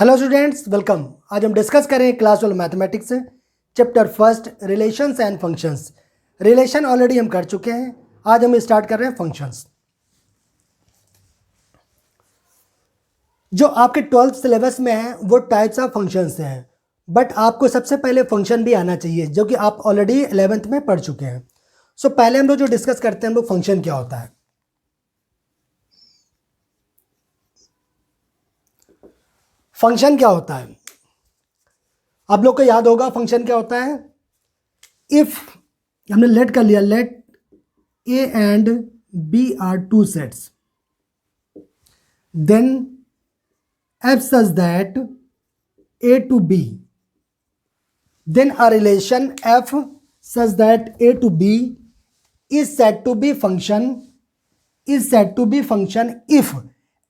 Hello students, welcome. आज हम discuss करें class 12 mathematics chapter first relations and functions. Relation already हम कर चुके हैं, आज हम स्टार्ट कर रहे हैं फंक्शंस। जो आपके 12th सिलेबस में है वो टाइप्स ऑफ फंक्शंस हैं, बट आपको सबसे पहले फंक्शन भी आना चाहिए जो कि आप ऑलरेडी 11th में पढ़ चुके हैं। सो पहले हम लोग जो डिस्कस करते हैं हम लोग फंक्शन क्या होता है। फंक्शन क्या होता है आप लोग को याद होगा। फंक्शन क्या होता है, इफ हमने लेट कर लिया, let A and B are two sets, then F such that A to B, then a relation F such that A to B is said to be function if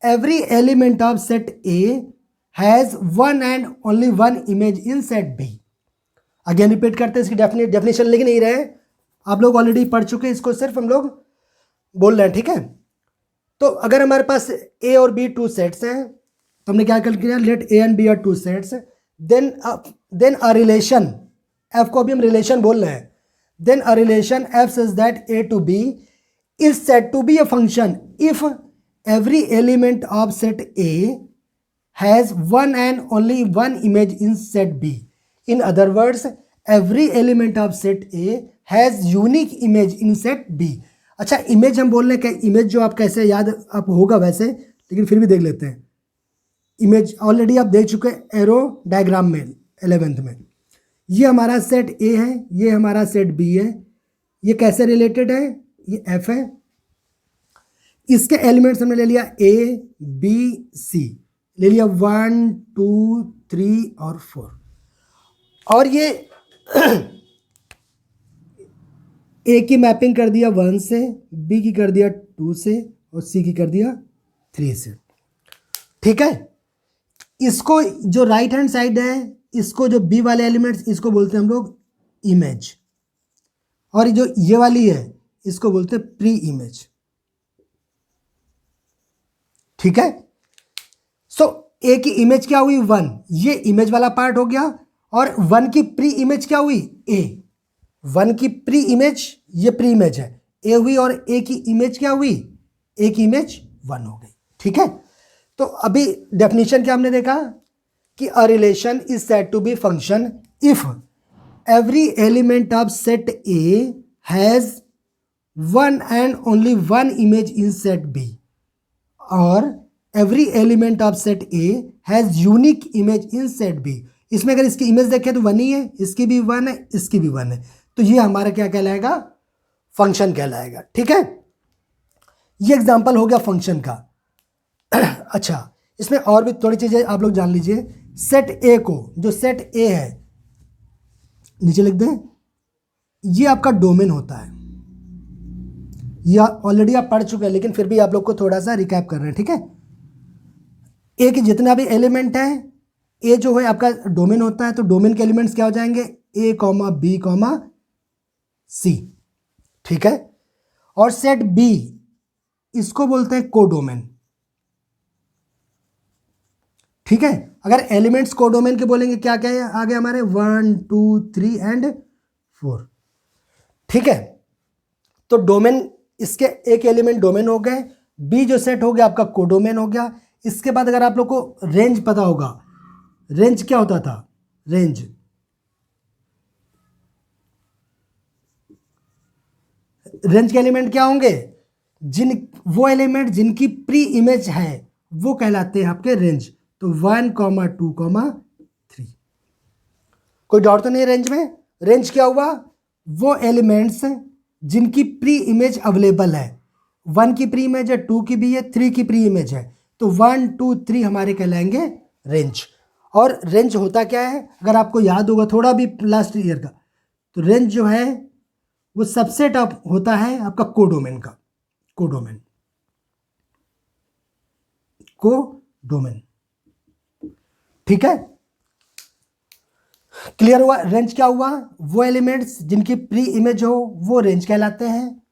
every element of set A has one and only one image in set B। Again repeat करते हैं, इसकी definition लिख नहीं रहे, आप लोग already पढ़ चुके हैं इसको, सिर्फ हम लोग बोल रहे हैं, ठीक है। तो अगर हमारे पास ए और बी टू सेट्स हैं तो हमने क्या कर किया, let A and B are two sets, then a relation, F को भी हम रिलेशन बोल रहे हैं, then a relation f such that a to b is said to be a function if every element of set A has one and only one image in set B। In other words, every element of set A has unique image in set B। अच्छा, image हम बोल रहे हैं कि image जो आप कैसे याद आप होगा वैसे, लेकिन फिर भी देख लेते हैं। इमेज ऑलरेडी आप देख चुके हैं एरो डायग्राम में 11th में। ये हमारा सेट ए है, ये हमारा सेट बी है, ये कैसे रिलेटेड है, ये एफ है। इसके एलिमेंट्स हमने ले लिया ए बी सी, ले लिया 1 2 3 और 4, और ये ए की मैपिंग कर दिया 1 से, बी की कर दिया 2 से और सी की कर दिया 3 से, ठीक है। इसको जो राइट हैंड साइड है, इसको जो बी वाले एलिमेंट्स, इसको बोलते हैं हम लोग इमेज, और जो ये वाली है इसको बोलते हैं प्री इमेज, ठीक है। सो ए की इमेज क्या हुई 1, ये इमेज वाला पार्ट हो गया, और 1 की प्री इमेज क्या हुई ए, 1 की प्री इमेज, ये प्री इमेज है ए हुई, और ए की इमेज क्या हुई, ए की इमेज 1 हो गई, ठीक है। तो अभी डेफिनेशन क्या हमने देखा कि a relation is said to be function if every element of set A has one and only one image in set B, और every element of set A has unique image in set B. इसमें अगर इसकी image देखें तो 1 ही है, इसकी भी 1 है, इसकी भी 1 है, तो ये हमारा क्या कहलाएगा, फंक्शन कहलाएगा, ठीक है। ये एग्जांपल हो गया फंक्शन का। अच्छा, इसमें और भी थोड़ी चीजें आप लोग जान लीजिए। सेट ए को, जो सेट ए है नीचे लिख दें, ये आपका डोमेन होता है, या ऑलरेडी आप पढ़ चुके हैं लेकिन फिर भी आप लोग को थोड़ा सा रिकैप कर रहे हैं, ठीक है। ए के जितना भी एलिमेंट है, ए जो है आपका डोमेन होता है, तो डोमेन के एलिमेंट्स क्या हो जाएंगे, ए कॉमा बी कॉमा सी, ठीक है। और सेट बी, इसको बोलते हैं कोडोमेन, ठीक है। अगर एलिमेंट्स कोडोमेन के बोलेंगे क्या क्या है, आगे हमारे 1 2 3 एंड 4, ठीक है। तो डोमेन, इसके एक एलिमेंट डोमेन हो गए, बी जो सेट हो गया आपका कोडोमेन हो गया। इसके बाद अगर आप लोग को रेंज पता होगा, रेंज क्या होता था, रेंज के एलिमेंट क्या होंगे, वो एलिमेंट जिनकी प्री इमेज है वो कहलाते हैं आपके रेंज। तो 1 2 3, कोई डाउट तो नहीं रेंज में। रेंज क्या हुआ, वो एलिमेंट्स जिनकी प्री इमेज अवेलेबल है, 1 की प्री इमेज है, 2 की भी है, 3 की प्री इमेज है, तो 1 2 3 हमारे कहलाएंगे रेंज। और रेंज होता क्या है, अगर आपको याद होगा थोड़ा भी लास्ट ईयर का, तो रेंज जो है वो सबसेट ऑफ होता है आपका कोडोमेन का, कोडोमेन, ठीक है। क्लियर हुआ, रेंज क्या हुआ, वो एलिमेंट्स जिनकी प्री इमेज हो वो रेंज कहलाते हैं।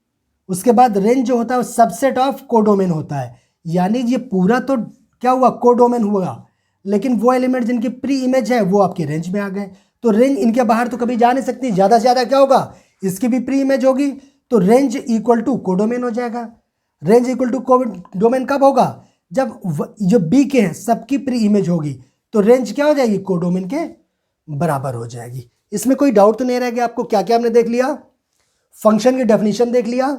उसके बाद रेंज जो होता है वो सबसेट ऑफ कोडोमेन होता है, यानी ये पूरा तो क्या हुआ, कोडोमेन हुआ, लेकिन वो एलिमेंट जिनकी प्री इमेज है वो आपके रेंज में आ गए। तो रेंज इनके बाहर तो कभी जा नहीं सकती, ज़्यादा से ज़्यादा क्या होगा, इसकी भी प्री इमेज होगी, तो रेंज इक्वल टू कोडोमेन हो जाएगा। रेंज इक्वल टू कोडोमेन कब होगा, जब जो बी के हैं सबकी प्री इमेज होगी, तो रेंज क्या हो जाएगी, कोडोमेन के बराबर हो जाएगी। इसमें कोई डाउट तो नहीं रह गया आपको। क्या क्या हमने देख लिया, फंक्शन की डेफिनेशन देख लिया,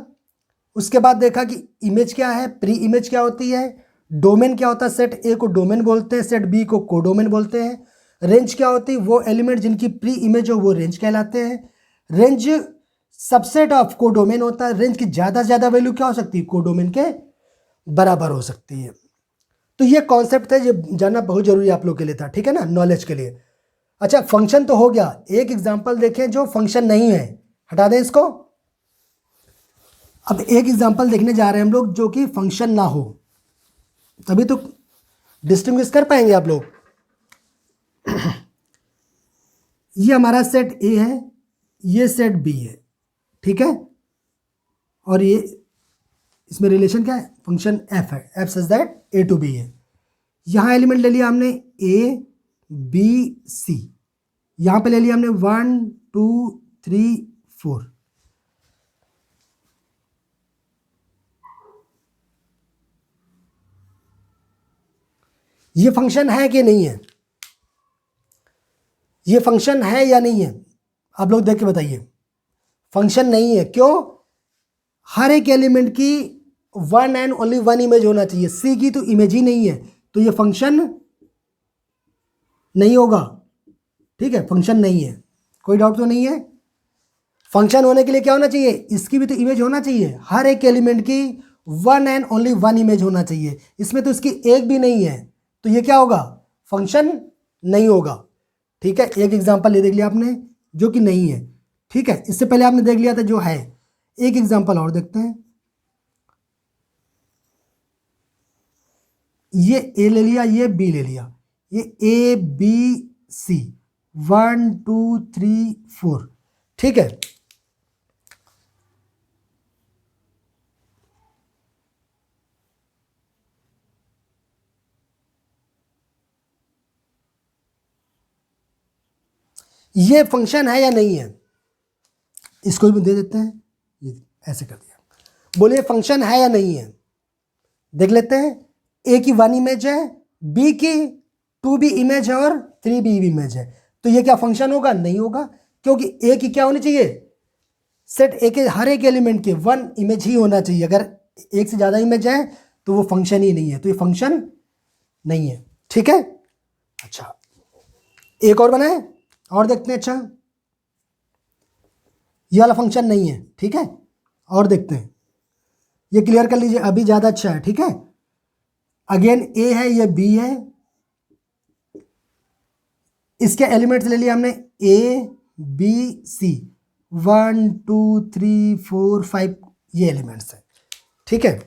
उसके बाद देखा कि इमेज क्या है, प्री इमेज क्या होती है, डोमेन क्या होता है, सेट ए को डोमेन बोलते हैं, सेट बी को कोडोमेन बोलते हैं। रेंज क्या होती है, वो एलिमेंट जिनकी प्री इमेज हो वो रेंज कहलाते हैं। रेंज सबसेट ऑफ कोडोमेन होता है। रेंज की ज़्यादा से ज़्यादा वैल्यू क्या हो सकती है, कोडोमेन के बराबर हो सकती है। तो ये कॉन्सेप्ट है, ये जानना बहुत जरूरी आप लोग के लिए था, ठीक है ना, नॉलेज के लिए। अच्छा, फंक्शन तो हो गया, एक एग्जांपल देखें जो फंक्शन नहीं है, हटा दें इसको। अब एक एग्जांपल देखने जा रहे हैं हम लोग जो कि फंक्शन ना हो, तभी तो डिस्टिंग्विश कर पाएंगे आप लोग। ये हमारा सेट ए है, ये सेट बी है, ठीक है, और ये इसमें रिलेशन क्या है, फंक्शन एफ है, F such that A to B है। यहाँ एलिमेंट ले लिया हमने ए बी सी, यहाँ पे ले लिया हमने 1 2 3 4। ये फंक्शन है कि नहीं है, ये फंक्शन है या नहीं है, आप लोग देख के बताइए। फंक्शन नहीं है, क्यों, हर एक एलिमेंट की one and only one image होना चाहिए। सी की तो इमेज ही नहीं है, तो ये फंक्शन नहीं होगा, ठीक है, फंक्शन नहीं है, कोई डाउट तो नहीं है। फंक्शन होने के लिए क्या होना चाहिए, इसकी भी तो इमेज होना चाहिए, हर एक एलिमेंट की one and only one image होना चाहिए। इसमें तो इसकी एक भी नहीं है, तो ये क्या होगा, फंक्शन नहीं होगा, ठीक है। एक एग्जांपल ये देख लिया आपने जो कि नहीं है, ठीक है। इससे पहले आपने देख लिया था जो है। एक एग्जांपल और देखते हैं, ये ए ले लिया, ये बी ले लिया, ये ए बी सी 1 2 3 4, ठीक है। ये फंक्शन है या नहीं है, इसको भी दे देते हैं, ये ऐसे कर दिया। बोलिए फंक्शन है या नहीं है, देख लेते हैं। ए की 1 इमेज है, बी की 2 भी इमेज है और 3 भी इमेज है, तो ये क्या फंक्शन होगा, नहीं होगा, क्योंकि ए की क्या होनी चाहिए, सेट ए के हर एक एलिमेंट के 1 इमेज ही होना चाहिए। अगर एक से ज़्यादा इमेज है तो वो फंक्शन ही नहीं है, तो ये फंक्शन नहीं है, ठीक है। अच्छा, एक और बनाए और देखते हैं। अच्छा, ये वाला फंक्शन नहीं है, ठीक है, और देखते हैं, ये क्लियर कर लीजिए, अभी ज़्यादा अच्छा है, ठीक है। अगेन ए है, ये बी है, इसके एलिमेंट्स ले लिए हमने ए बी सी 1 2 3 4 5, ये एलिमेंट्स है, ठीक है।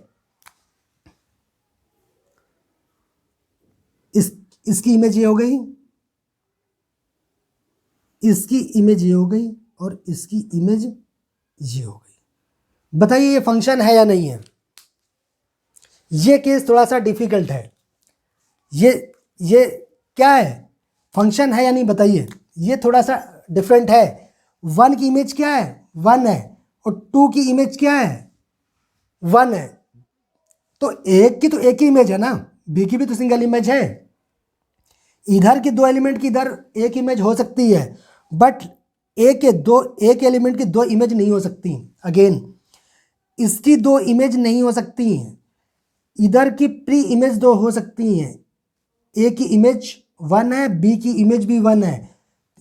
इसकी इमेज ये हो गई, इसकी इमेज ये हो गई, और इसकी इमेज ये हो गई। बताइए ये फंक्शन है या नहीं है। ये केस थोड़ा सा डिफिकल्ट है, ये क्या है, फंक्शन है या नहीं, बताइए। ये थोड़ा सा डिफरेंट है। 1 की इमेज क्या है, 1 है, और 2 की इमेज क्या है, 1 है, तो एक की तो एक ही इमेज है ना, बी की भी तो सिंगल इमेज है। इधर की 2 एलिमेंट की इधर एक इमेज हो सकती है, बट एक एलिमेंट की 2 इमेज नहीं हो सकती। अगेन इसकी 2 इमेज नहीं हो सकती हैं, इधर की प्री इमेज 2 हो सकती हैं। ए की इमेज 1 है, बी की इमेज भी 1 है,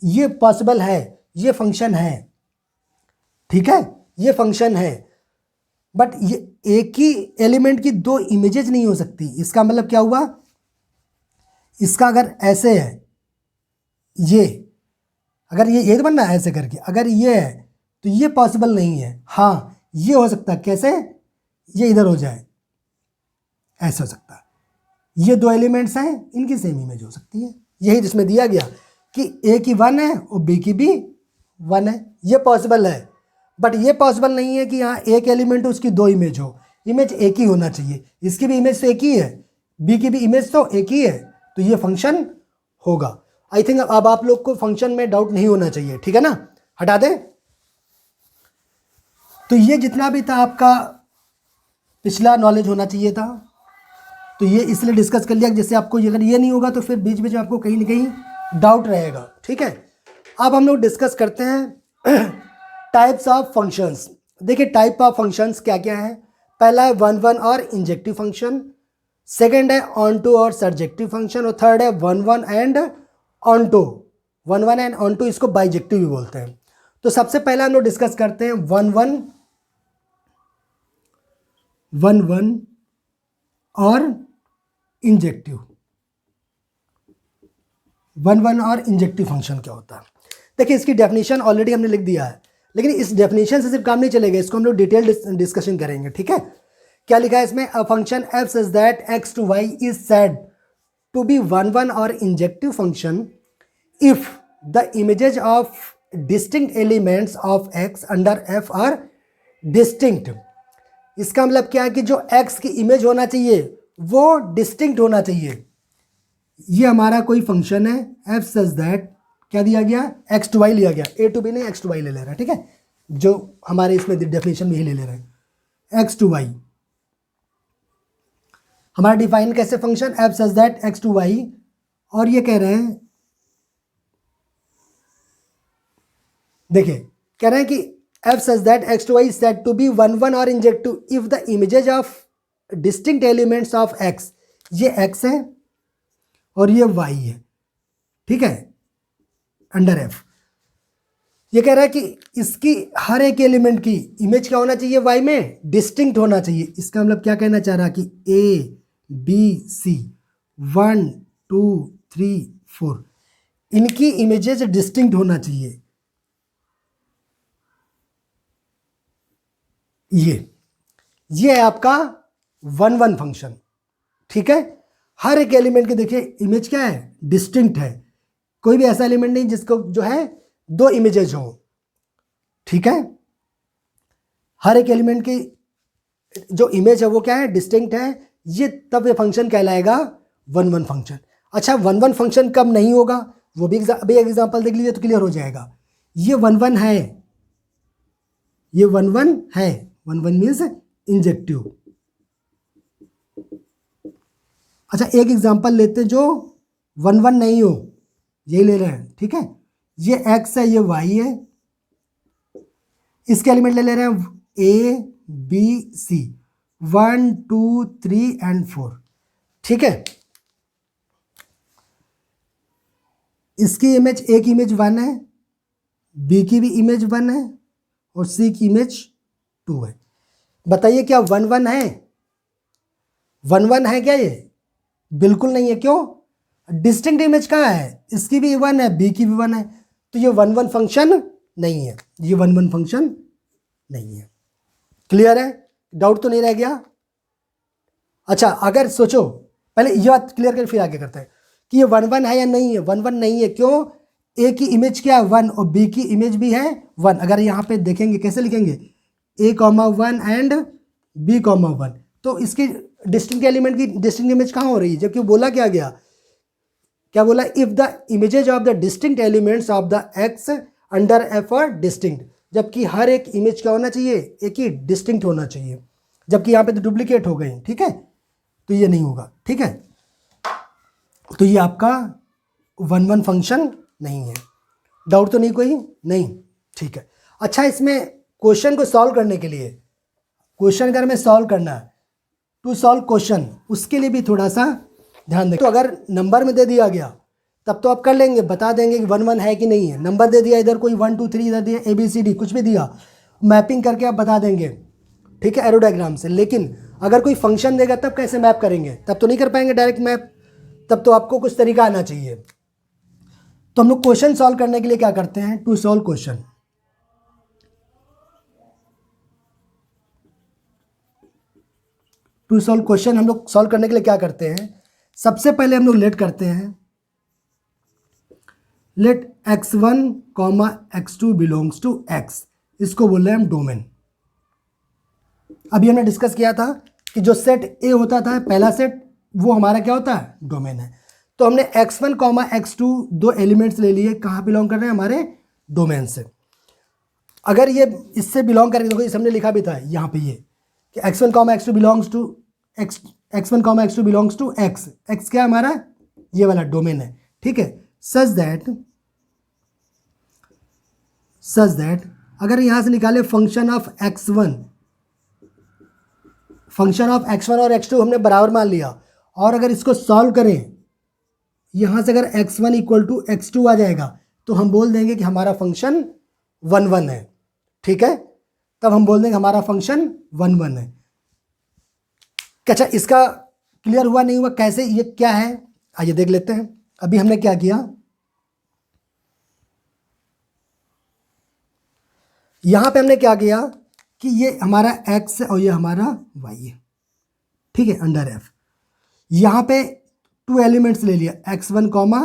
ये पॉसिबल है, ये फंक्शन है, ठीक है, ये फंक्शन है। बट ये एक ही एलिमेंट की 2 इमेजेस नहीं हो सकती। इसका मतलब क्या हुआ, इसका अगर ऐसे है, ये अगर ये तो बनना है ऐसे करके, अगर ये है तो ये पॉसिबल नहीं है। हाँ, ये हो सकता है, कैसे, ये इधर हो जाए, ऐसे हो सकता है। ये 2 एलिमेंट्स हैं, इनकी सेम इमेज हो सकती है, यही जिसमें दिया गया कि ए की 1 है और बी की भी 1 है, ये पॉसिबल है। बट ये पॉसिबल नहीं है कि यहाँ एक एलिमेंट हो उसकी 2 इमेज हो, इमेज एक ही होना चाहिए। इसकी भी इमेज तो एक ही है, बी की भी इमेज तो एक ही है, तो ये फंक्शन होगा। आई थिंक अब आप लोग को फंक्शन में डाउट नहीं होना चाहिए, ठीक है ना, हटा दें। तो ये जितना भी था आपका पिछला नॉलेज होना चाहिए था, तो ये इसलिए डिस्कस कर लिया जैसे आपको अगर ये नहीं होगा तो फिर बीच बीच में आपको कहीं ना कहीं डाउट रहेगा, ठीक है। अब हम लोग डिस्कस करते हैं टाइप्स ऑफ फंक्शंस। देखिए टाइप ऑफ फंक्शंस क्या क्या है। पहला है वन वन और इंजेक्टिव फंक्शन, सेकंड है ऑन टू और सर्जेक्टिव फंक्शन, और थर्ड है one one and onto. One one and onto इसको बाइजेक्टिव भी बोलते हैं। तो सबसे पहले हम लोग डिस्कस करते हैं वन वन और इंजेक्टिव। वन वन और इंजेक्टिव फंक्शन क्या होता है। देखिए इसकी डेफिनेशन ऑलरेडी हमने लिख दिया है, लेकिन इस डेफिनेशन से सिर्फ काम नहीं चलेगा, इसको हम लोग डिटेल डिस्कशन करेंगे, ठीक है। क्या लिखा है इसमें, a function F such that X to Y is said to be one one और injective function if the images of distinct elements of X under F are distinct. इसका मतलब क्या है कि जो एक्स की इमेज होना चाहिए वो डिस्टिंक्ट होना चाहिए। ये हमारा कोई फंक्शन है एफ सच दैट, क्या दिया गया, एक्स टू वाई लिया गया, ए टू बी नहीं एक्स टू वाई ले रहा है, ठीक है, जो हमारे इसमें डेफिनेशन में ही ले रहे हैं एक्स टू वाई। हमारा डिफाइन कैसे function F such that X to Y, और ये कह रहे हैं, देखिए कह रहे हैं कि F such that X to Y is said to be one one और injective if the images of distinct elements of X, ये एक्स है और ये वाई है, ठीक है, अंडर एफ। ये कह रहा है कि इसकी हर एक एलिमेंट की इमेज क्या होना चाहिए, वाई में डिस्टिंक्ट होना चाहिए। इसका मतलब क्या कहना चाह रहा कि ए बी सी 1 2 3 4 इनकी इमेजेस डिस्टिंक्ट होना चाहिए। ये है आपका वन वन फंक्शन, ठीक है। हर एक एलिमेंट के देखिए इमेज क्या है, डिस्टिंक्ट है। कोई भी ऐसा एलिमेंट नहीं जिसको जो है दो इमेजेस हो, ठीक है। हर एक एलिमेंट की जो इमेज है वो क्या है, डिस्टिंक्ट है। ये तब ये फंक्शन कहलाएगा वन वन फंक्शन। अच्छा वन वन फंक्शन कब नहीं होगा वो भी अभी एग्जांपल देख लीजिए तो क्लियर हो जाएगा। ये वन वन है, ये वन वन है, वन वन मीन्स इंजेक्टिव। अच्छा एक एग्जांपल लेते जो वन वन नहीं हो, यही ले रहे हैं, ठीक है। ये एक्स है, ये वाई है, इसके एलिमेंट ले रहे हैं ए बी सी 1 2 3 एंड 4, ठीक है। इसकी इमेज, ए की इमेज 1 है, बी की भी इमेज 1 है और सी की इमेज 2 है। बताइए क्या वन वन है, वन वन है क्या ये, बिल्कुल नहीं है। क्यों, डिस्टिंक्ट इमेज कहाँ है, इसकी भी 1 है, बी की भी 1 है, तो ये वन वन फंक्शन नहीं है, ये वन वन फंक्शन नहीं है। क्लियर है, डाउट तो नहीं रह गया। अच्छा अगर सोचो, पहले ये बात क्लियर कर फिर आगे करते हैं कि ये वन वन है या नहीं है। वन वन नहीं है, क्यों, ए की इमेज क्या है 1 और बी की इमेज भी है 1। अगर यहाँ पे देखेंगे कैसे लिखेंगे, ए कॉमा 1 एंड बी कॉमा 1, तो इसकी डिस्टिंक्ट एलिमेंट की डिस्टिंक्ट इमेज कहाँ हो रही है, जबकि बोला क्या गया, क्या बोला, if the images of the distinct elements of the x under F are distinct, जबकि हर एक इमेज क्या होना चाहिए, एक ही डिस्टिंक्ट होना चाहिए, जबकि यहाँ पे तो डुप्लीकेट हो गए, ठीक है, तो ये नहीं होगा, ठीक है। तो ये आपका वन वन फंक्शन नहीं है। डाउट तो नहीं कोई, नहीं, ठीक है। अच्छा इसमें क्वेश्चन को सॉल्व करने के लिए, क्वेश्चन अगर हमें सॉल्व करना है, टू सॉल्व क्वेश्चन, उसके लिए भी थोड़ा सा ध्यान दें। तो अगर नंबर में दे दिया गया तब तो आप कर लेंगे, बता देंगे कि वन वन है कि नहीं है। नंबर दे दिया, इधर कोई 1 2 3 इधर दिया, ए बी सी डी कुछ भी दिया, मैपिंग करके आप बता देंगे, ठीक है, एरो डायग्राम से। लेकिन अगर कोई फंक्शन देगा तब कैसे मैप करेंगे, तब तो नहीं कर पाएंगे डायरेक्ट मैप, तब तो आपको कुछ तरीका आना चाहिए। तो हम लोग क्वेश्चन सॉल्व करने के लिए क्या करते हैं, to solve question. To solve question हम लोग सॉल्व करने के लिए क्या करते हैं, सबसे पहले हम लोग लेट करते हैं, let x1 comma x2 belongs to x, इसको बोल रहे हैं हम डोमेन। अभी हमने डिस्कस किया था कि जो सेट ए होता था पहला सेट, वो हमारा क्या होता है, डोमेन है। तो हमने x1 कॉमा x2 दो एलिमेंट्स ले लिए, कहाँ बिलोंग कर रहे हैं, हमारे डोमेन से। अगर ये इससे बिलोंग करेंगे, देखो इस हमने लिखा भी था यहाँ पे ये कि x1 comma x2 belongs to x1 comma x2 belongs to x क्या है हमारा, ये वाला डोमेन है, ठीक है। सच दैट अगर यहाँ से निकाले फंक्शन ऑफ x1 और x2 हमने बराबर मान लिया, और अगर इसको सॉल्व करें, यहाँ से अगर x1 इक्वल टू x2 आ जाएगा तो हम बोल देंगे कि हमारा फंक्शन 1 1 है, ठीक है। तब हम बोल देंगे हमारा फंक्शन 1 1 है। अच्छा, इसका क्लियर हुआ नहीं हुआ, कैसे, ये क्या है, आइए देख लेते हैं। अभी हमने क्या किया, यहां पे हमने क्या किया कि ये हमारा x है और ये हमारा y है, ठीक है, अंडर f। यहां पे टू एलिमेंट्स ले लिया, x1 कॉमा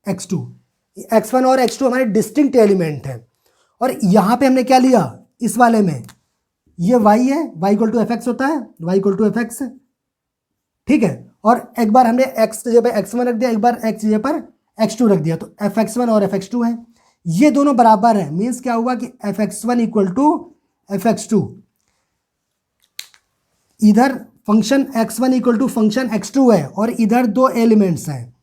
x2। x1 और x2 हमारे डिस्टिंक्ट एलिमेंट हैं। और यहां पे हमने क्या लिया, इस वाले में ये y है, y इक्वल टू fx होता है, y इक्वल टू fx, ठीक है। और एक बार हमने x की जगह पर x1 रख दिया, एक बार x की जगह पर x2 रख दिया, तो fx1 और fx2 है, ये दोनों बराबर है। मीन्स क्या हुआ कि fx1 इक्वल टू fx2, इधर function x1 equal to function x2 है और इधर दो एलिमेंट्स हैं,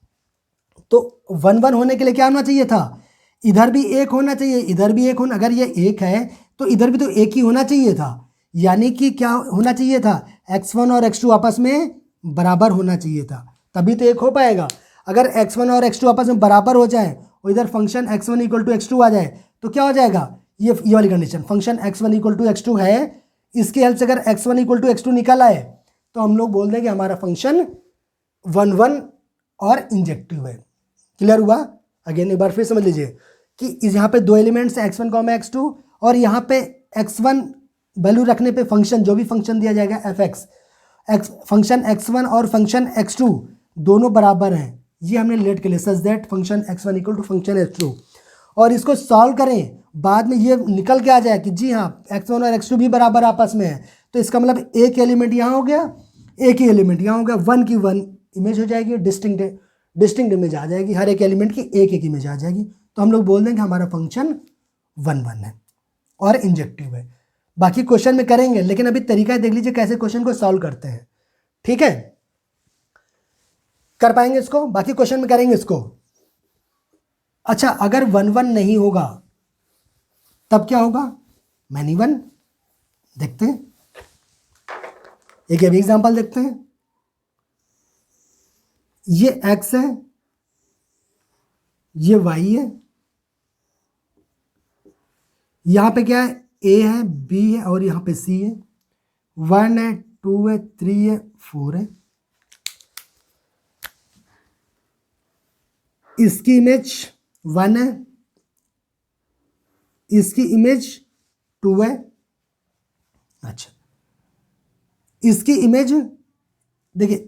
तो 1 1 होने के लिए क्या होना चाहिए था, इधर भी एक होना चाहिए, इधर भी एक होना, अगर ये एक है तो इधर भी तो एक ही होना चाहिए था। यानी कि क्या होना चाहिए था, x1 और x2 आपस में बराबर होना चाहिए था, तभी तो एक हो पाएगा। अगर x1 और x2 आपस में बराबर हो जाए और इधर function x1 equal to x2 आ जाए तो क्या हो जाएगा, ये वाली condition, function x1 equal to x2 है, इसके हेल्प से अगर x1 इक्वल टू x2 निकल आए तो हम लोग बोल दें कि हमारा फंक्शन 1 1 और इंजेक्टिव है। क्लियर हुआ? अगेन एक बार फिर समझ लीजिए कि यहाँ पे दो एलिमेंट्स हैं, x1 कॉमा x2, और यहाँ पे x1 वैल्यू रखने पे फंक्शन, जो भी फंक्शन दिया जाएगा fx, फंक्शन x1 और फंक्शन x2 दोनों बराबर हैं, ये हमने लेट के लिए, such that function x1 equal to function x2। और इसको सॉल्व करें, बाद में ये निकल के आ जाए कि जी हाँ x1 और x2 भी बराबर आपस में है, तो इसका मतलब एक एलिमेंट यहाँ हो गया, एक ही एलिमेंट यहाँ हो गया, 1 की 1 इमेज हो जाएगी, डिस्टिंक्ट इमेज आ जाएगी, हर एक एलिमेंट की एक एक इमेज आ जाएगी। तो हम लोग बोल देंगे हमारा फंक्शन 1 1 है और इंजेक्टिव है। बाकी क्वेश्चन में करेंगे, लेकिन अभी तरीका देख लीजिए कैसे क्वेश्चन को सॉल्व करते हैं, ठीक है। कर पाएंगे इसको, बाकी क्वेश्चन में करेंगे इसको। अच्छा, अगर 1 1 नहीं होगा तब क्या होगा, मैनी 1 देखते हैं, एक अभी एग्जांपल देखते हैं। ये x है, ये y है, यहां पे क्या है, a है, b है और यहां पे c है, 1 है, 2 है, 3 है, 4 है। इसकी इमेज 1 है, इसकी इमेज 2 है। अच्छा, इसकी इमेज देखिए,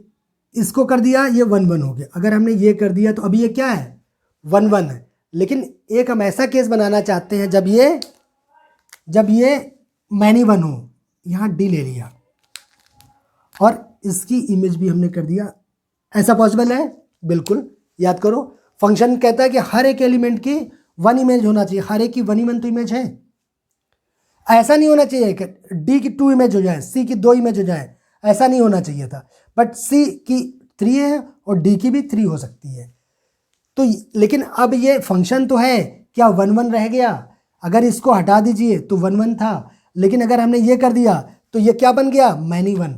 इसको कर दिया, ये 1 1 हो गया। अगर हमने ये कर दिया तो अभी ये क्या है, 1 1 है। लेकिन एक हम ऐसा केस बनाना चाहते हैं जब ये मैनी 1 हो, यहाँ डी ले लिया और इसकी इमेज भी हमने कर दिया। ऐसा पॉसिबल है? बिल्कुल। याद करो, फंक्शन कहता है कि हर एक एलिमेंट की 1 इमेज होना चाहिए, हर एक की 1 1 तो इमेज है। ऐसा नहीं होना चाहिए कि डी की 2 इमेज हो जाए, सी की 2 इमेज हो जाए, ऐसा नहीं होना चाहिए था। बट सी की 3 है और डी की भी 3 हो सकती है। तो लेकिन अब ये फंक्शन तो है, क्या 1 1 रह गया? अगर इसको हटा दीजिए तो 1 1 था, लेकिन अगर हमने ये कर दिया तो ये क्या बन गया, मैनी 1।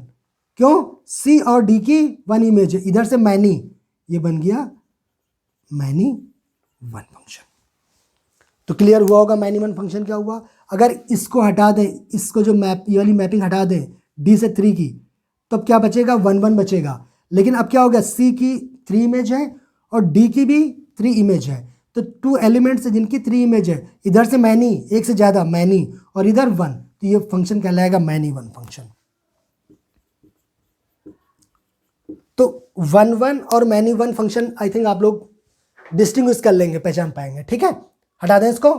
क्यों? सी और डी की 1 इमेज है, इधर से मैनी, ये बन गया मैनी 1 फंक्शन। तो क्लियर हुआ होगा मैनी 1 फंक्शन क्या हुआ। अगर इसको हटा दें, इसको जो ये वाली मैपिंग हटा दें डी से 3 की, तो अब क्या बचेगा, 1 1 बचेगा। लेकिन अब क्या हो गया, सी की 3 इमेज है और डी की भी 3 इमेज है, तो 2 एलिमेंट्स है जिनकी 3 इमेज है, इधर से मैनी, एक से ज़्यादा मैनी, और इधर 1, तो ये फंक्शन कहलाएगा मैनी 1 फंक्शन। तो 1 1 और मैनी 1 फंक्शन आई थिंक आप लोग डिस्टिंग्विश कर लेंगे, पहचान पाएंगे, ठीक है। हटा दें इसको।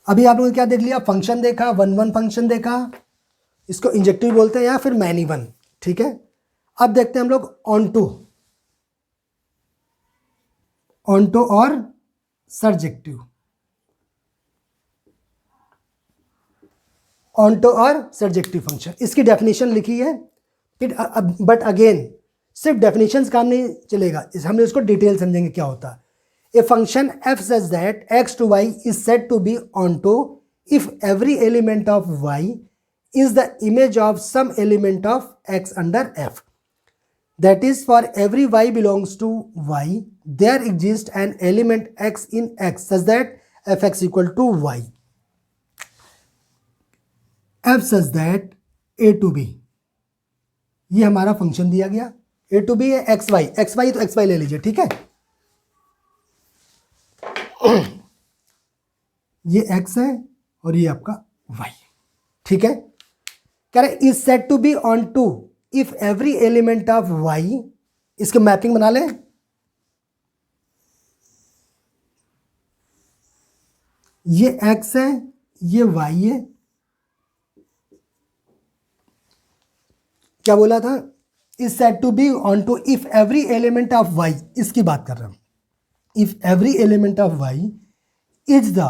अभी आप लोगों ने क्या देख लिया, फंक्शन देखा, 1 1 फंक्शन देखा, इसको इंजेक्टिव बोलते हैं या फिर मैनी वन, ठीक है। अब देखते हैं हम लोग ऑन्टो और सर्जेक्टिव। ऑन्टो और सर्जेक्टिव फंक्शन, इसकी डेफिनेशन लिखी है, बट अगेन सिर्फ डेफिनेशंस काम नहीं चलेगा, हम इसको डिटेल समझेंगे क्या होता है। ए function f such that x to y is said to be onto if every element of y is the image of some element of x under f. That is, for every y belongs to y, there exists an element x in x such that fx equal to y. f such that a to b, ये हमारा function दिया गया, a to b है xy, xy तो xy ले लीजिए, ठीक है। ये x है और ये आपका y, ठीक है। कह रहे is set to be onto if every element of y, इसके मैपिंग बना लें। ये x है, ये y है, क्या बोला था, is set to be onto if every element of y, इसकी बात कर रहा हूं। If every element of y is the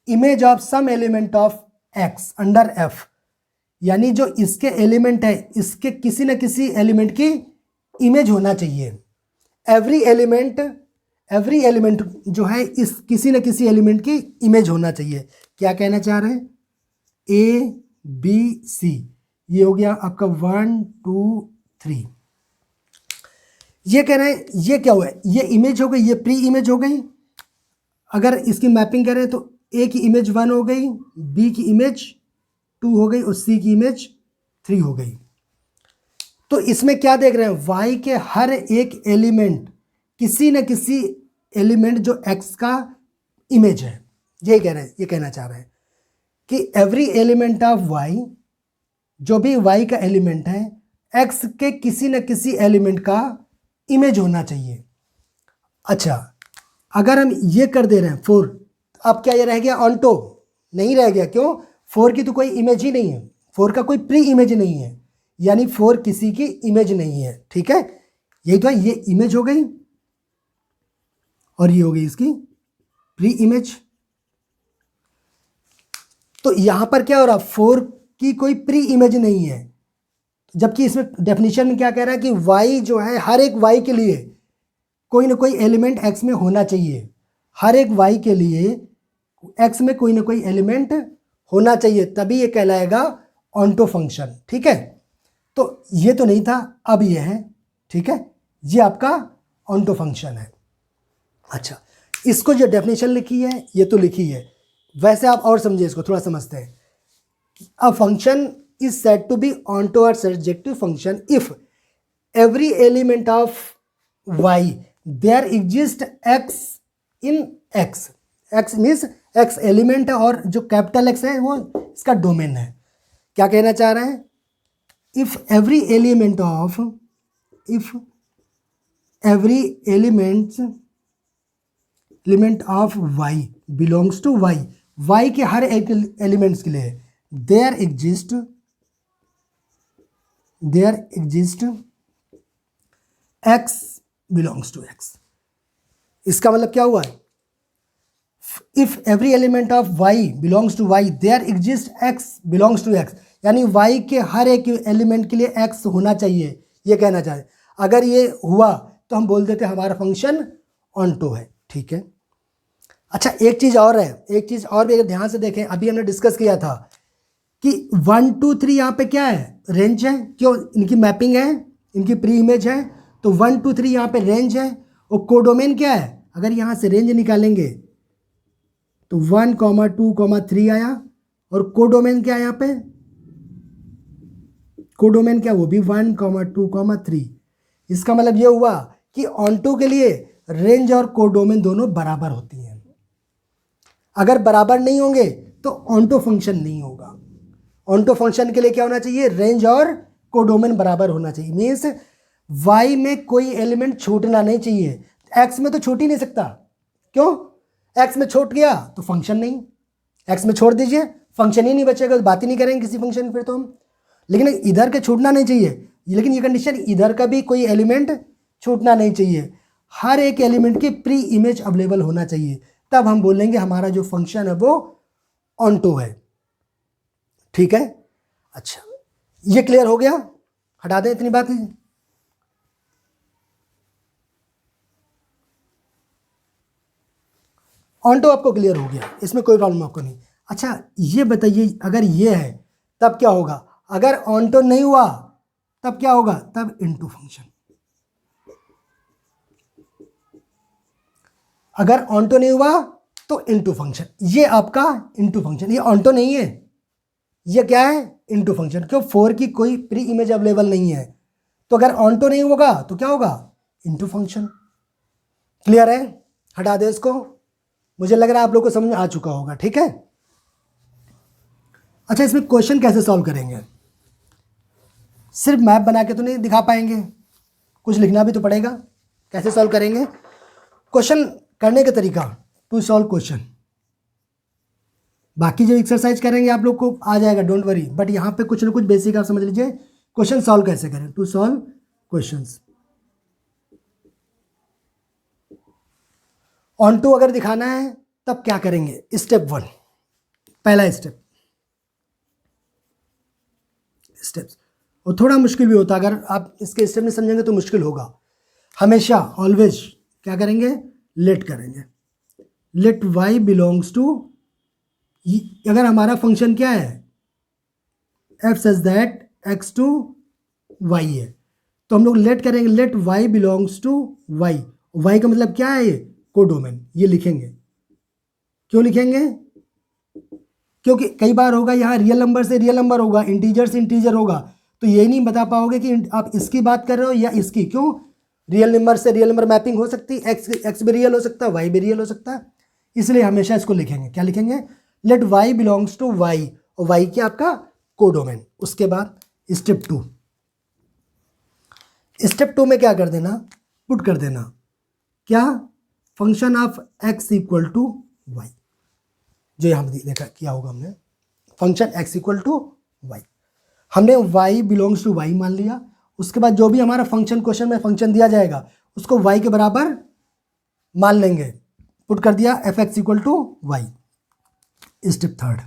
image of some element of x under f, यानी जो इसके एलिमेंट है इसके किसी न किसी एलिमेंट की इमेज होना चाहिए। एवरी एलिमेंट जो है इस किसी न किसी एलिमेंट की इमेज होना चाहिए। क्या कहना चाह रहे हैं, a b c, ये हो गया आपका 1 2 3। ये कह रहे हैं ये क्या हुआ है, ये इमेज हो गई, ये प्री इमेज हो गई। अगर इसकी मैपिंग करें तो a की इमेज 1 हो गई, b की इमेज 2 हो गई और c की इमेज 3 हो गई। तो इसमें क्या देख रहे हैं, y के हर एक एलिमेंट किसी न किसी एलिमेंट जो x का इमेज है, ये कह रहे हैं, ये कहना चाह रहे हैं कि एवरी एलिमेंट ऑफ y, जो भी y का एलिमेंट है x के किसी न किसी एलिमेंट का इमेज होना चाहिए। अच्छा, अगर हम ये कर दे रहे हैं 4, अब क्या ये रह गया ऑन्टो, नहीं रह गया, क्यों, 4 की तो कोई इमेज ही नहीं है, 4 का कोई प्री इमेज नहीं है, यानी 4 किसी की इमेज नहीं है, ठीक है। यही तो है, ये इमेज हो गई और ये हो गई इसकी प्री इमेज। तो यहां पर क्या हो रहा, 4 की कोई प्री इमेज नहीं है, जबकि इसमें डेफिनेशन में क्या कह रहा है कि y जो है हर एक y के लिए कोई ना कोई एलिमेंट x में होना चाहिए। हर एक y के लिए x में कोई ना कोई एलिमेंट होना चाहिए, तभी ये कहलाएगा ऑन्टो फंक्शन, ठीक है। तो ये तो नहीं था, अब ये है, ठीक है, ये आपका ऑन्टो फंक्शन है। अच्छा, इसको जो डेफिनेशन लिखी है ये तो लिखी है, वैसे आप और समझिए, इसको थोड़ा समझते हैं। A function is said to be onto or surjective function if every element of y there exists x in x. x means x element है और जो कैपिटल x है वो इसका डोमेन है। क्या कहना चाह रहे हैं, if every element of y belongs to y, y के हर एक एलिमेंट्स के लिए there exist x belongs to x। इसका मतलब क्या हुआ है, if every element of y belongs to y there exists x belongs to x, यानी y के हर एक एलिमेंट के लिए x होना चाहिए, ये कहना चाह रहे। अगर ये हुआ तो हम बोल देते हमारा फंक्शन ऑन्टो है, ठीक है। अच्छा, एक चीज़ और है, एक चीज़ और भी अगर ध्यान से देखें, अभी हमने डिस्कस किया था कि 1 2 3 यहाँ पे क्या है, रेंज है, क्यों, इनकी मैपिंग है, इनकी प्री इमेज है, तो 1 2 3 यहाँ पे रेंज है। और कोडोमेन क्या है, अगर यहाँ से रेंज निकालेंगे तो 1 2 3 आया, और कोडोमेन क्या है यहाँ पे, कोडोमेन क्या, वो भी 1 2 3। इसका मतलब ये हुआ कि ऑन्टो के लिए रेंज और कोडोमेन दोनों बराबर होती हैं। अगर बराबर नहीं होंगे तो ऑन्टो फंक्शन नहीं होगा। ऑन्टो फंक्शन के लिए क्या होना चाहिए, रेंज और कोडोमेन बराबर होना चाहिए। मीन्स y में कोई एलिमेंट छूटना नहीं चाहिए, x में तो छूट ही नहीं सकता, क्यों, x में छूट गया तो फंक्शन नहीं, x में छोड़ दीजिए फंक्शन ही नहीं बचेगा, तो बात ही नहीं करेंगे किसी फंक्शन फिर तो हम। लेकिन इधर के छूटना नहीं चाहिए, लेकिन ये कंडीशन इधर का भी कोई एलिमेंट छूटना नहीं चाहिए, हर एक एलिमेंट की प्री इमेज अवेलेबल होना चाहिए, तब हम बोलेंगे हमारा जो फंक्शन है वो ऑनटो है। ठीक है, अच्छा ये क्लियर हो गया, हटा दें इतनी बात। ऑनटो आपको क्लियर हो गया, इसमें कोई प्रॉब्लम आपको नहीं। अच्छा ये बताइए अगर ये है तब क्या होगा, अगर ऑनटो नहीं हुआ तब क्या होगा, तब इनटू फंक्शन। अगर ऑनटो नहीं हुआ तो इनटू फंक्शन, ये आपका इनटू फंक्शन, ये ऑनटो नहीं है, ये क्या है इनटू फंक्शन, क्यों 4 की कोई प्री इमेज अवेलेबल नहीं है, तो अगर ऑनटो नहीं होगा तो क्या होगा इनटू फंक्शन। क्लियर है, हटा दे इसको, मुझे लग रहा है आप लोग को समझ में आ चुका होगा। ठीक है, अच्छा इसमें क्वेश्चन कैसे सॉल्व करेंगे, सिर्फ मैप बना के तो नहीं दिखा पाएंगे, कुछ लिखना भी तो पड़ेगा। कैसे सॉल्व करेंगे, क्वेश्चन करने का तरीका, टू सॉल्व क्वेश्चन, बाकी जो एक्सरसाइज करेंगे आप लोग को आ जाएगा, डोंट वरी, बट यहाँ पे कुछ ना कुछ बेसिक आप समझ लीजिए, क्वेश्चन सॉल्व कैसे करें, to solve questions. Onto अगर दिखाना है तब क्या करेंगे, स्टेप 1, पहला स्टेप्स, और थोड़ा मुश्किल भी होता है, अगर आप इसके स्टेप नहीं समझेंगे तो मुश्किल होगा। हमेशा ऑलवेज क्या करेंगे, लेट करेंगे, लेट y बिलोंग्स टू, अगर हमारा फंक्शन क्या है f such that x to y है, तो हम लोग लेट करेंगे, let y belongs to y, y का मतलब क्या है, ये कोडोमेन, ये लिखेंगे। क्यों लिखेंगे, क्योंकि कई बार होगा यहाँ रियल नंबर से रियल नंबर होगा, इंटीजर से इंटीजर होगा, तो ये नहीं बता पाओगे कि आप इसकी बात कर रहे हो या इसकी, क्यों रियल नंबर से रियल नंबर मैपिंग हो सकती है, एक्स भी रियल हो सकता है, वाई भी रियल हो सकता है, इसलिए हमेशा इसको लिखेंगे, क्या लिखेंगे, let y belongs to Y, और वाई क्या आपका कोडोमेन। उसके बाद स्टेप 2, स्टेप 2 में क्या कर देना, पुट कर देना, क्या, function of x equal to y, जो यहाँ देखा किया होगा हमने, function x equal to y, हमने y बिलोंग्स टू y मान लिया। उसके बाद जो भी हमारा फंक्शन क्वेश्चन में फंक्शन दिया जाएगा उसको y के बराबर मान लेंगे, पुट कर दिया f x equal to y. Step 3,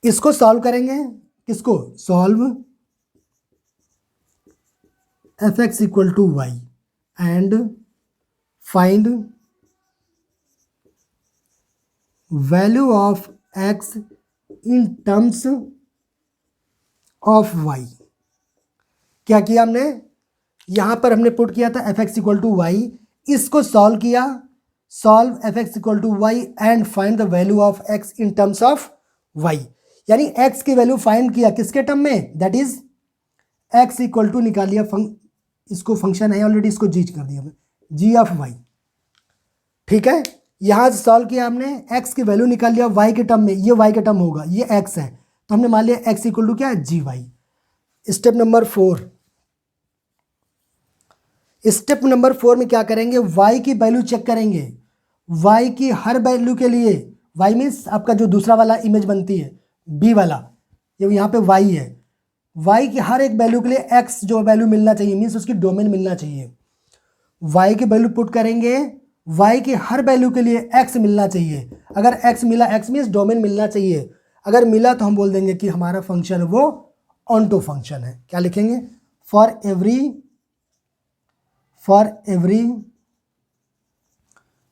इसको सॉल्व करेंगे, किसको, solve f x equal to y and find value of x in terms of y। क्या किया हमने, यहां पर हमने पुट किया था f x equal to y, इसको सॉल्व किया, solve f x equal to y and find the value of x in terms of y, यानी x की वैल्यू फाइंड किया किसके टर्म में, that is x equal to निकाल लिया, इसको फंक्शन है ऑलरेडी, इसको जी कर दिया हमने, जी ऑफ वाई। ठीक है, यहां से सॉल्व किया हमने, x की वैल्यू निकाल लिया y के टर्म में, ये y के टर्म होगा, ये x है, तो हमने मान लिया x इक्वल टू क्या है, G Y. Step number 4, step number 4 में क्या करेंगे, y की वैल्यू चेक करेंगे, y की हर वैल्यू के लिए, y मीन्स आपका जो दूसरा वाला इमेज बनती है b वाला, ये यहाँ पे y है, y की हर एक वैल्यू के लिए x जो वैल्यू मिलना चाहिए, मीन्स उसकी डोमेन मिलना चाहिए, y की वैल्यू पुट करेंगे, y की हर वैल्यू के लिए x मिलना चाहिए, अगर x मिला, x मीन्स डोमेन मिलना चाहिए, अगर मिला तो हम बोल देंगे कि हमारा फंक्शन वो ऑनटो फंक्शन है। क्या लिखेंगे, for every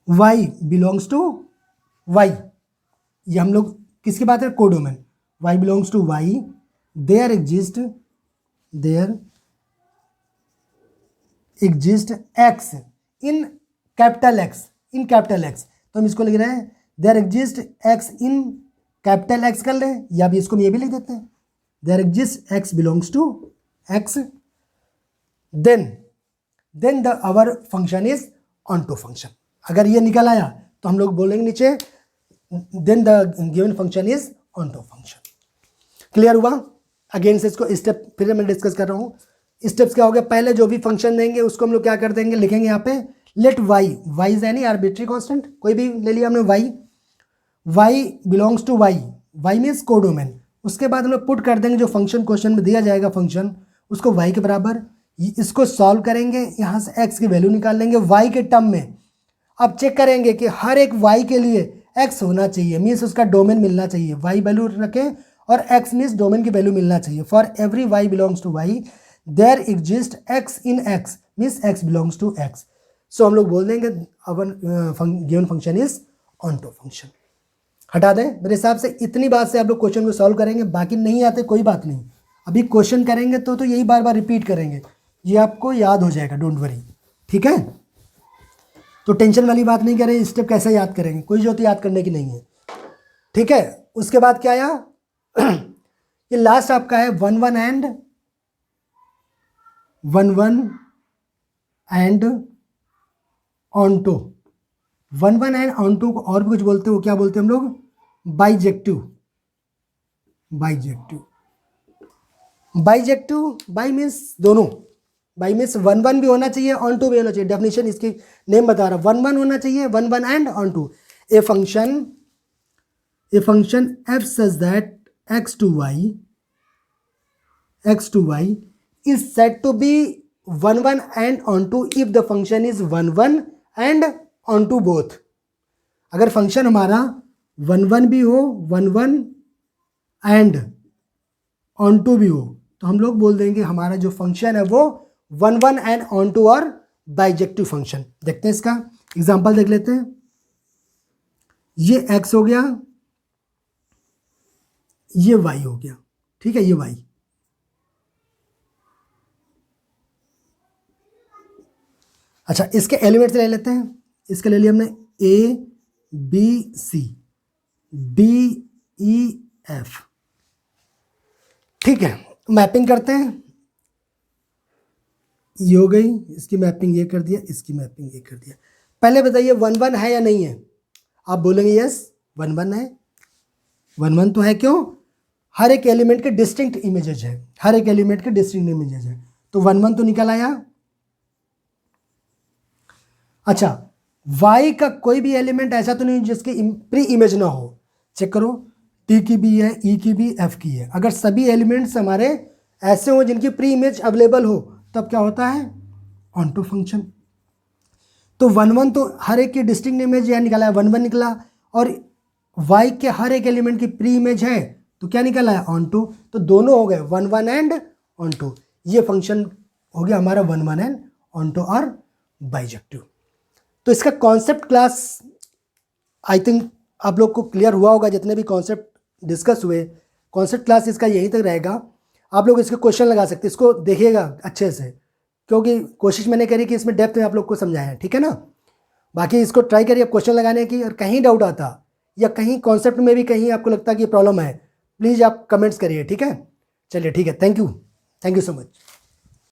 y belongs to y, ये हम लोग किसकी बात है, codomain, y belongs to y, there exist x in capital x, तो हम इसको लिख रहे हैं there exist x in capital x कर ले, या भी इसको ये भी लिख देते हैं, there exist x belongs to x, then the our function is onto function. अगर ये निकल आया तो हम लोग बोलेंगे नीचे then the given function is onto function. Clear हुआ, अगेन से इसको स्टेप फिर मैं डिस्कस कर रहा हूँ। स्टेप्स क्या हो गया, पहले जो भी फंक्शन देंगे उसको हम लोग क्या कर देंगे, लिखेंगे यहाँ पे let y is any arbitrary constant, कोई भी ले लिया हमने y belongs to y means codomain, उसके बाद हम लोग पुट कर देंगे जो फंक्शन क्वेश्चन में दिया जाएगा फंक्शन, उसको y के बराबर, इसको सॉल्व करेंगे, यहाँ से x की वैल्यू निकाल लेंगे y के टर्म में। अब चेक करेंगे कि हर एक y के लिए x होना चाहिए, मीन्स उसका डोमेन मिलना चाहिए, y वैल्यू रखें और x मीन्स डोमेन की वैल्यू मिलना चाहिए। For every y belongs to y there exist x in x means x belongs to x। So हम लोग बोल देंगे our given function is onto function. हटा दें। मेरे हिसाब से इतनी बात से आप लोग क्वेश्चन को सॉल्व करेंगे, बाकी नहीं आते कोई बात नहीं, अभी क्वेश्चन करेंगे तो यही बार बार रिपीट करेंगे, ये आपको याद हो जाएगा, डोंट वरी, ठीक है। तो टेंशन वाली बात नहीं करें, स्टेप कैसे याद करेंगे, कोई जरूरत याद करने की नहीं है, ठीक है। उसके बाद क्या आया ये लास्ट आपका है 1 1 एंड ऑनटो। 1 1 एंड ऑनटो को और भी कुछ बोलते हैं, वो क्या बोलते हैं हम लोग, बाइजेक्टिव। बाई मीन्स दोनों, बाई मीन्स 1 1 भी होना चाहिए, ऑन टू भी होना चाहिए। डेफिनेशन इसकी नेम बता रहा, 1 1 होना चाहिए, 1 1 and onto. A function f such that x to y is said to be 1 1 and onto if the function is 1 1 and onto both। अगर फंक्शन हमारा 1 1 भी हो, 1 1 एंड ऑनटू भी हो, तो हम लोग बोल देंगे हमारा जो फंक्शन है वो 1 1 एंड ऑनटू और बाइजेक्टिव फंक्शन। देखते हैं इसका एग्जांपल देख लेते हैं। ये x हो गया, ये y हो गया, ठीक है, ये y। अच्छा, इसके एलिमेंट्स ले लेते हैं। इसके ले लिया हमने a b c d e f, ठीक है। मैपिंग करते हैं, ये हो गई, इसकी मैपिंग ये कर दिया, इसकी मैपिंग ये कर दिया। पहले बताइए 1 1 है या नहीं है? आप बोलेंगे यस 1 1 है, 1 1 तो है। क्यों? हर एक एलिमेंट के डिस्टिंक्ट इमेजेस है, हर एक एलिमेंट के डिस्टिंक्ट इमेजेस है, तो 1 1 तो निकल आया। अच्छा, y का कोई भी एलिमेंट ऐसा तो नहीं जिसकी प्री इमेज ना हो। चेक करो, t की भी है, e की भी, f की है। अगर सभी एलिमेंट्स हमारे ऐसे हो जिनकी प्री इमेज अवेलेबल हो, तब क्या होता है, ऑनटो फंक्शन। तो 1 1 तो हर एक की डिस्टिंक्ट इमेज यहाँ निकला है, 1 1 निकला, और y के हर एक एलिमेंट की प्री इमेज है, तो क्या निकला है, ऑनटो। तो दोनों हो गए 1 1 एंड ऑनटो। ये फंक्शन हो गया हमारा 1 1 एंड ऑनटो और बाइजेक्टिव। तो इसका कॉन्सेप्ट क्लास आई थिंक आप लोग को क्लियर हुआ होगा, जितने भी कॉन्सेप्ट डिस्कस हुए। कॉन्सेप्ट क्लास इसका यहीं तक रहेगा। आप लोग इसके क्वेश्चन लगा सकते हैं, इसको देखिएगा अच्छे से, क्योंकि कोशिश मैंने करी कि इसमें डेप्थ में आप लोग को समझाया है, ठीक है ना। बाकी इसको ट्राई करिए क्वेश्चन लगाने की, और कहीं डाउट आता या कहीं कॉन्सेप्ट में भी कहीं आपको लगता है कि प्रॉब्लम है, प्लीज़ आप कमेंट्स करिए, ठीक है। चलिए ठीक है, थैंक यू सो मच।